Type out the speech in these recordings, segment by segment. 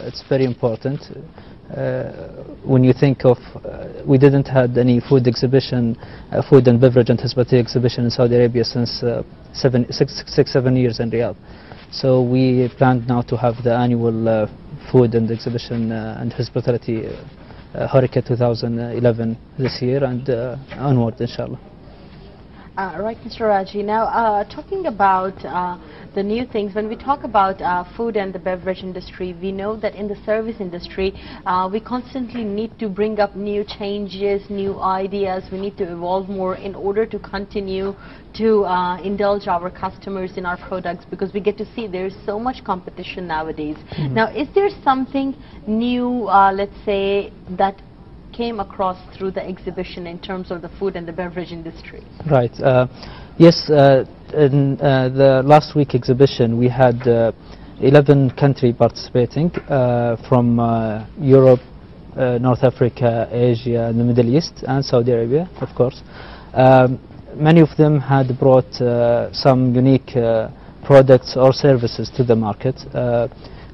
it's very important. When you think of, we didn't had any food exhibition, food and beverage and hospitality exhibition in Saudi Arabia since 7 years in Riyadh. So we planned now to have the annual food and exhibition and hospitality HORECA 2011 this year and onward, inshallah. Right, Mr. Rajhi. Now, talking about the new things, when we talk about food and the beverage industry, we know that in the service industry, we constantly need to bring up new changes, new ideas. We need to evolve more in order to continue to indulge our customers in our products, because we get to see there is so much competition nowadays. Mm-hmm. Now, is there something new, let's say, that came across through the exhibition in terms of the food and the beverage industry? Right. Yes, in the last week exhibition we had 11 countries participating from Europe, North Africa, Asia, the Middle East and Saudi Arabia, of course. Many of them had brought some unique products or services to the market.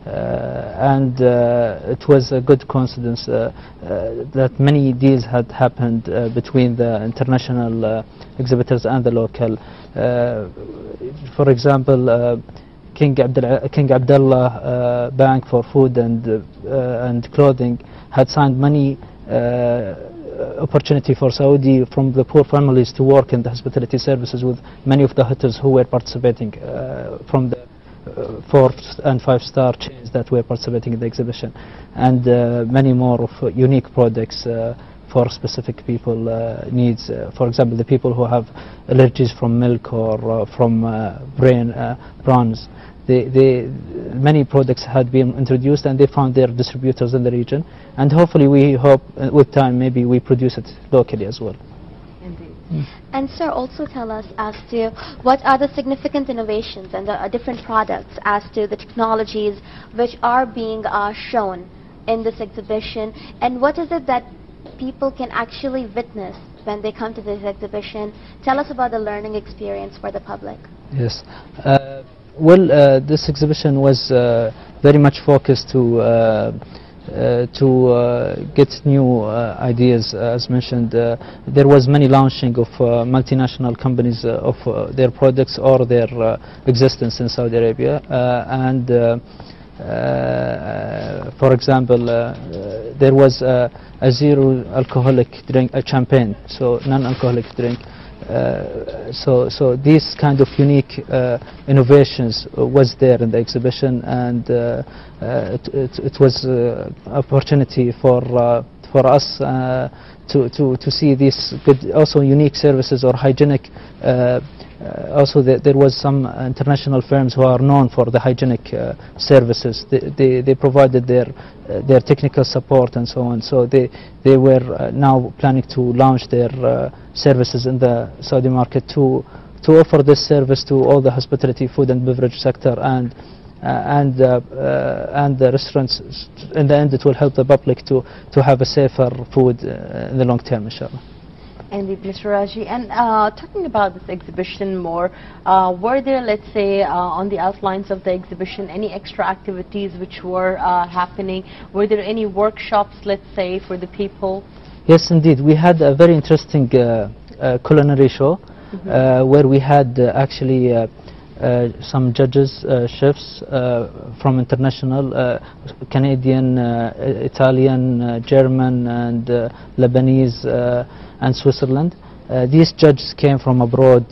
And it was a good coincidence that many deals had happened between the international exhibitors and the local. For example, King Abdullah Bank for Food and Clothing had signed many opportunity for Saudi from the poor families to work in the hospitality services with many of the hotels who were participating from the 4 and 5-star chains that were participating in the exhibition, and many more of unique products for specific people needs. For example, the people who have allergies from milk or from prawns. Many products had been introduced and they found their distributors in the region, and hopefully we hope with time maybe we produce it locally as well. And sir, also tell us as to what are the significant innovations and the different products as to the technologies which are being shown in this exhibition, and what is it that people can actually witness when they come to this exhibition. Tell us about the learning experience for the public. Yes. Well, this exhibition was very much focused to get new ideas. As mentioned, there was many launching of multinational companies of their products or their existence in Saudi Arabia, and for example, there was a zero alcoholic drink, a champagne, so non-alcoholic drink. So these kind of unique innovations was there in the exhibition, and it was opportunity for us to see these good, also unique services or hygienic. Also, there was some international firms who are known for the hygienic services. They provided their technical support and so on. So they were now planning to launch their services in the Saudi market to offer this service to all the hospitality, food and beverage sector, and the restaurants. In the end, it will help the public to have a safer food in the long term, inshallah. Indeed, Mr. Rajhi. And talking about this exhibition more, were there, let's say, on the outlines of the exhibition, any extra activities which were happening? Were there any workshops, let's say, for the people? Yes, indeed. We had a very interesting culinary show, where we had actually some judges, chefs from international, Canadian, Italian, German, and Lebanese, and Switzerland. These judges came from abroad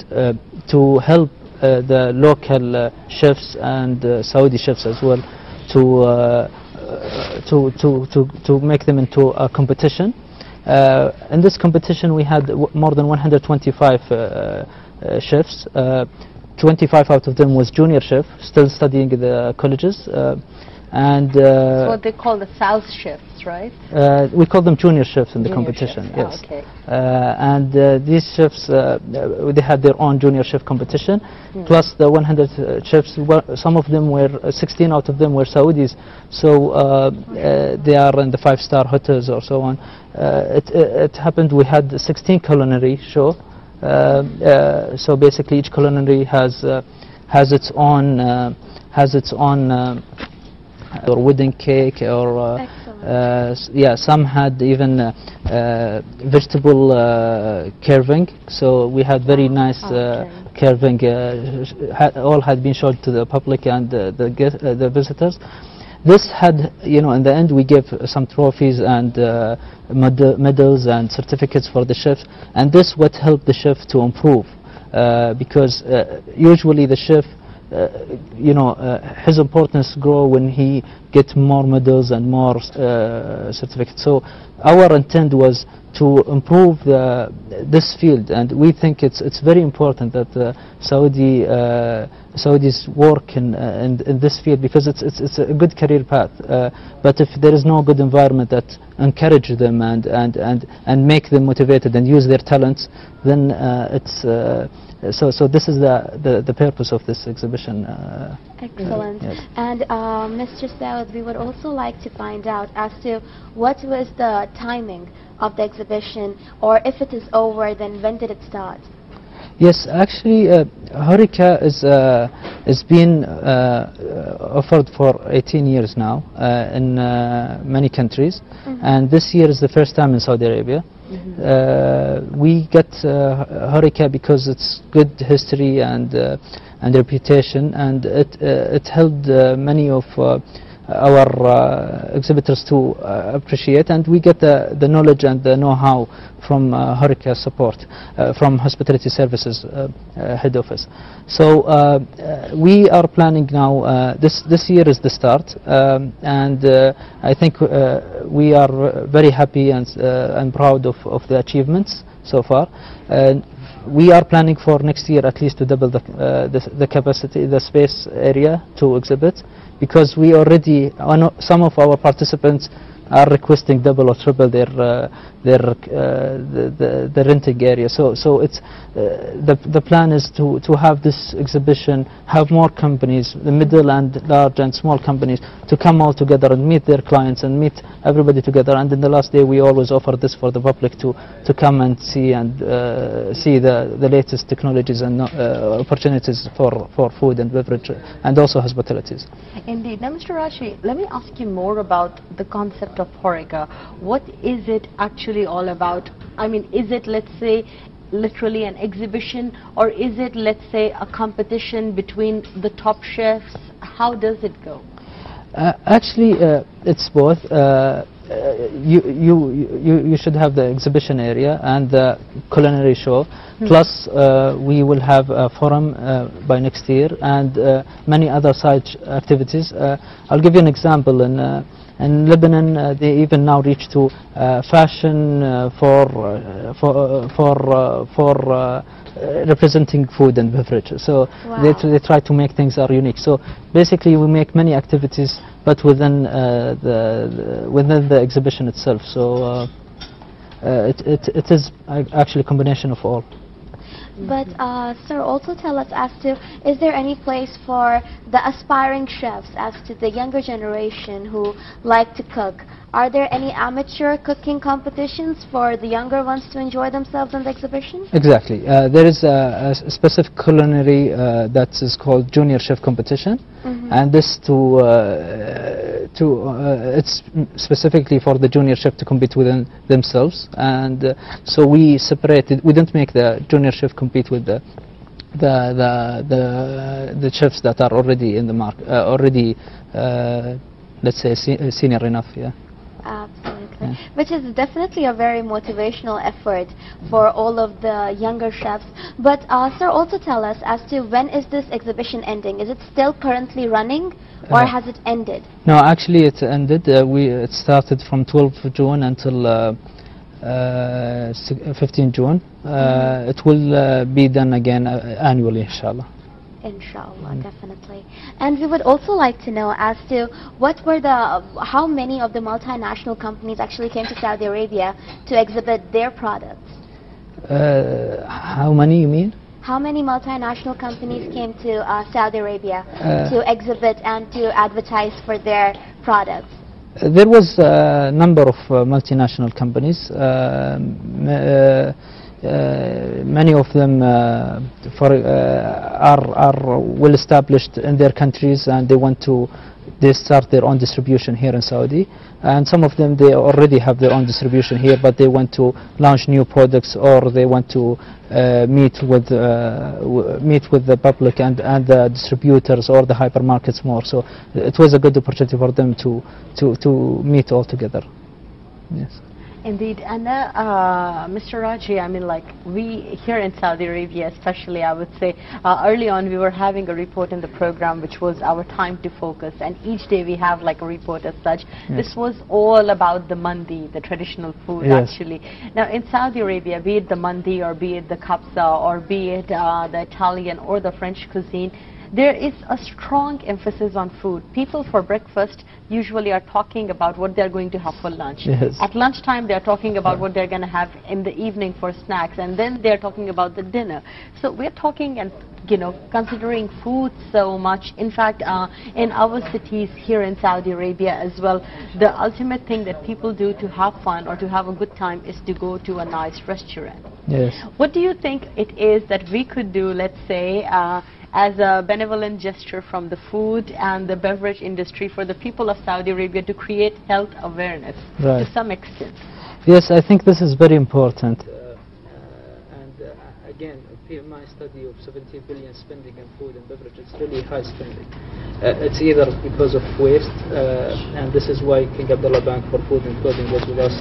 to help the local chefs and Saudi chefs as well to make them into a competition. In this competition, we had more than 125 chefs. 25 out of them was junior chef, still studying in the colleges, and what they call the South chefs, right? We call them junior chefs in the competition. Yes. Oh, okay. And these chefs, they had their own junior chef competition, plus the 100 chefs. Some of them were 16 out of them were Saudis, so they are in the 5-star hotels or so on. It happened we had 16 culinary show. So basically, each culinary has its own or wooden cake, or yeah, some had even vegetable carving. So we had very nice carving. All had been showed to the public and the visitors. This had, you know, in the end we gave some trophies and medals and certificates for the chefs, and this what helped the chef to improve, because usually the chef, you know, his importance grow when he get more medals and more certificates. So our intent was to improve this field, and we think it's very important that Saudis work in this field, because it's a good career path. But if there is no good environment that encourage them and make them motivated and use their talents, then it's so this is the purpose of this exhibition. Excellent. Yes. And Mr. Saud, we would also like to find out as to what was the timing of the exhibition, or if it is over, then when did it start? Yes, actually, HORECA is being offered for 18 years now in many countries, and this year is the first time in Saudi Arabia. We get HORECA because it's good history and reputation, and it helped many of our exhibitors to appreciate, and we get the knowledge and the know-how from HORECA support, from Hospitality Services head office. So we are planning now, this year is the start, and I think we are very happy and proud of the achievements so far. We are planning for next year at least to double the capacity, the space area to exhibit, because we already, some of our participants are requesting double or triple their renting area. So it's the plan is to have this exhibition, have more companies, the middle and large and small companies, to come all together and meet their clients and meet everybody together. And in the last day we always offer this for the public to come and see the latest technologies and opportunities for food and beverage and also hospitalities. Indeed. Now, Mr. Rajhi, let me ask you more about the concept of HORECA. What is it actually all about? I mean, is it, let's say, literally an exhibition, or is it, let's say, a competition between the top chefs? How does it go? Actually, it's both. You should have the exhibition area and the culinary show, plus we will have a forum by next year, and many other side activities. I'll give you an example. In Lebanon, they even now reach to fashion for representing food and beverage. So they try to make things are unique. So basically, we make many activities, but within the exhibition itself. So it is actually a combination of all. But sir, also tell us as to, is there any place for the aspiring chefs, as to the younger generation who like to cook? Are there any amateur cooking competitions for the younger ones to enjoy themselves in the exhibition? Exactly. There is a specific culinary that is called Junior Chef Competition, and this it's specifically for the junior chef to compete within themselves, and so we separated. We didn't make the junior chef compete with the chefs that are already in the market, let's say senior enough. Yeah. Absolutely. Yeah. Which is definitely a very motivational effort for all of the younger chefs. But sir, also tell us as to, when is this exhibition ending? Is it still currently running, or has it ended? No, actually it ended. It started from 12th June until 15 June. It will be done again annually, inshallah. Inshallah, definitely. And we would also like to know as to how many of the multinational companies actually came to Saudi Arabia to exhibit their products? How many, you mean? How many multinational companies came to Saudi Arabia to exhibit and to advertise for their products? There was a number of multinational companies. Many of them are well established in their countries, and they want to they start their own distribution here in Saudi, and some of them they already have their own distribution here, but they want to launch new products, or they want to meet with the public and the distributors or the hypermarkets more. So it was a good opportunity for them to meet all together. Yes. Indeed. And Mr. Rajhi, I mean, like, we here in Saudi Arabia especially, I would say, early on we were having a report in the program which was our time to focus, and each day we have like a report as such. Yes. This was all about the mandi, the traditional food. Yes. Actually. Now in Saudi Arabia, be it the mandi or be it the kabsa or be it the Italian or the French cuisine, there is a strong emphasis on food. People for breakfast usually are talking about what they're going to have for lunch. Yes. At lunchtime they're talking about what they're going to have in the evening for snacks, and then they're talking about the dinner. So we're talking and considering food so much. In fact, in our cities here in Saudi Arabia as well, the ultimate thing that people do to have fun or to have a good time is to go to a nice restaurant. Yes. What do you think it is that we could do, let's say, as a benevolent gesture from the food and the beverage industry for the people of Saudi Arabia to create health awareness to some extent? Yes, I think this is very important. Again, my study of 70 billion spending on food and beverage, it's really high spending. It's either because of waste, and this is why King Abdullah Bank for Food and Clothing was with us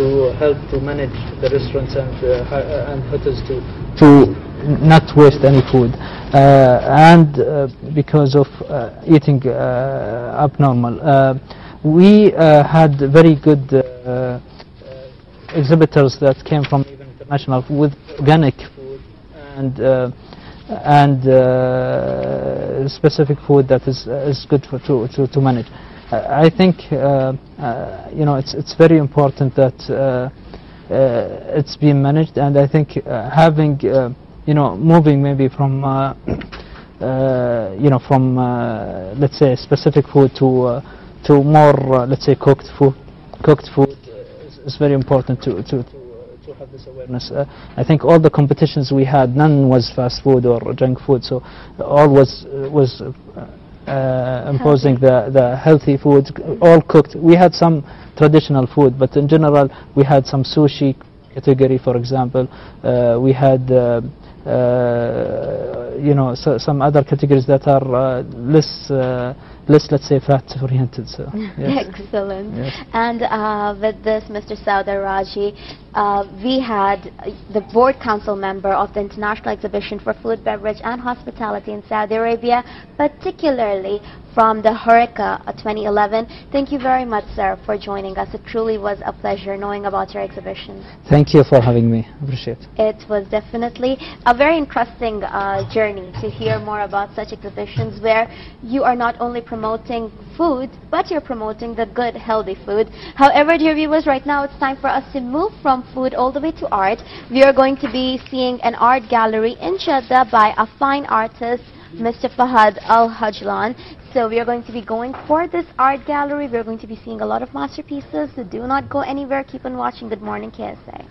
to help to manage the restaurants and hotels to not waste any food, and because of eating abnormal. We had very good exhibitors that came from even international with organic food and specific food that is good to manage. I think it's very important that it's being managed, and I think having moving maybe from let's say specific food to more let's say cooked food is very important to have this awareness. I think all the competitions we had, none was fast food or junk food, so all was imposing the healthy food, all cooked. We had some traditional food, but in general we had some sushi category, for example. We had some other categories that are less, let's say, fat oriented. So yes. Excellent. Yes. And with this, Mr. Saud Al Rajhi, we had the board council member of the International Exhibition for Food, Beverage and Hospitality in Saudi Arabia, particularly from the HORECA 2011. Thank you very much, sir, for joining us. It truly was a pleasure knowing about your exhibition. Thank you for having me. Appreciate it. It was definitely a very interesting journey to hear more about such exhibitions where you are not only promoting food, but you're promoting the good, healthy food. However, dear viewers, right now it's time for us to move from food all the way to art. We are going to be seeing an art gallery in Jeddah by a fine artist, Mr. Saud Al Rajhi. So we are going to be going for this art gallery. We are going to be seeing a lot of masterpieces. So do not go anywhere. Keep on watching Good Morning KSA.